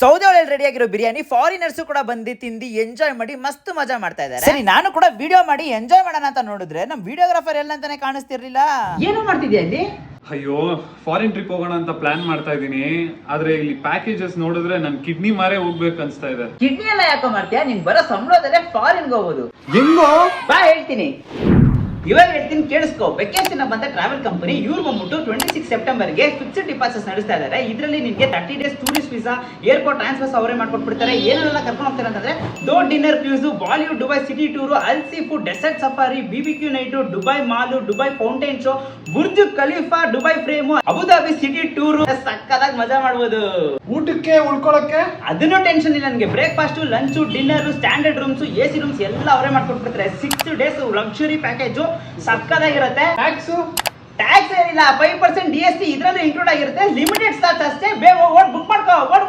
ಸೌದೆ ಒಲೆಯಲ್ಲಿ ರೆಡಿ ಆಗಿರೋ ಬಿರಿಯಾನಿ ಫಾರಿನರ್ಸ್ ಕೂಡ ಬಂದು ತಿಂದು ಎಂಜಾಯ್ ಮಾಡಿ ಮಸ್ತ್ ಮಜಾ ಮಾಡ್ತಾ ಇದ್ದಾರೆ. ಸರಿ, ನಾನು ಕೂಡ ವಿಡಿಯೋ ಮಾಡಿ ಎಂಜಾಯ್ ಮಾಡೋಣ ಅಂತ ನೋಡಿದ್ರೆ ನಮ್ ವಿಡಿಯೋಗ್ರಾಫರ್ ಎಲ್ಲ ಅಂತಾನೆ ಕಾಣಿಸ್ತಿರ್ಲಿಲ್ಲ. ಏನು ಮಾಡ್ತಿದ್ಯಾ ಇಲ್ಲಿ? ಅಯ್ಯೋ, ಫಾರಿನ್ ಟ್ರಿಪ್ ಹೋಗೋಣ ಅಂತ ಪ್ಲಾನ್ ಮಾಡ್ತಾ ಇದೀನಿ. ಆದ್ರೆ ಇಲ್ಲಿ ಪ್ಯಾಕೇಜಸ್ ನೋಡಿದ್ರೆ ನನ್ ಕಿಡ್ನಿ ಮಾರೇ ಹೋಗ್ಬೇಕು ಅನ್ಸ್ತಾ ಇದೆ. ಕಿಡ್ನಿ ಎಲ್ಲ ಯಾಕೋ ಮಾಡ್ತೀಯಾ? ನಿನ್ ಬರೋ ಸಂಬಳದಲ್ಲೇ ಫಾರಿನ್ ಹೋಗೋದು. ಹೆಂಗೋ ಬಾ ಹೇಳ್ತೀನಿ, ಇವಾಗ ಹೇಳ್ತೀನಿ ಕೇಳಿಸ್ಕೋ. ವೆಕೇಶನ್ ಬಂದ ಟ್ರಾವೆಲ್ ಕಂಪನಿ ಇವ್ರು ಬಂದ್ಬಿಟ್ಟು 26 ಸೆಪ್ಟೆಂಬರ್ಗೆ ಫಿಕ್ಸ್ಡ್ ಡಿಪಾಸಿಟ್ಸ್ ನಡೆಸ್ತಾ ಇದ್ದಾರೆ. ಇದರಲ್ಲಿ ನಿಮಗೆ 30 days tourist visa, airport transfers ಅವರೇ ಮಾಡ್ಕೊಟ್ಬಿಡ್ತಾರೆ. ಏನೆಲ್ಲ ಕರ್ಕೊಂಡು ಹೋಗ್ತಾರೆ ಅಂತಂದ್ರೆ dhow dinner cruise, Bollywood Dubai city tour, all seafood, desert safari, BBQ night, Dubai mall, Dubai fountain show, Burj Khalifa, Dubai frame, Abu Dhabi city tour. ಸಕ್ಕದಾಗಿ ಮಜಾ ಮಾಡಬಹುದು. ಊಟಕ್ಕೆ ಉಳ್ಕೊಳಕ್ಕೆ ಅದನ್ನು ಟೆನ್ಷನ್ ಇಲ್ಲ ನನಗೆ. Breakfast, lunch, dinner, standard rooms, AC rooms ಎಲ್ಲ ಅವರೇ ಮಾಡ್ಕೊಟ್ಬಿಡ್ತಾರೆ. 6 ಡೇಸ್ ಲಕ್ಸುರಿ ಪ್ಯಾಕೇಜ್ ಸಕ್ಕದಾಗಿರುತ್ತೆ. ಟ್ಯಾಕ್ಸ್ ಏನಿಲ್ಲ, 5% GST ಇದ್ರಲ್ಲೂ ಇನ್ಕ್ಲೂಡ್ ಆಗಿರುತ್ತೆ. ಲಿಮಿಟೆಡ್ ಸ್ಲಾಟ್ಸ್ ಅಷ್ಟೇ. ಬೇಗ ಓಡ್ ಬುಕ್ ಮಾಡ್ಕೋ, ಓಡ್.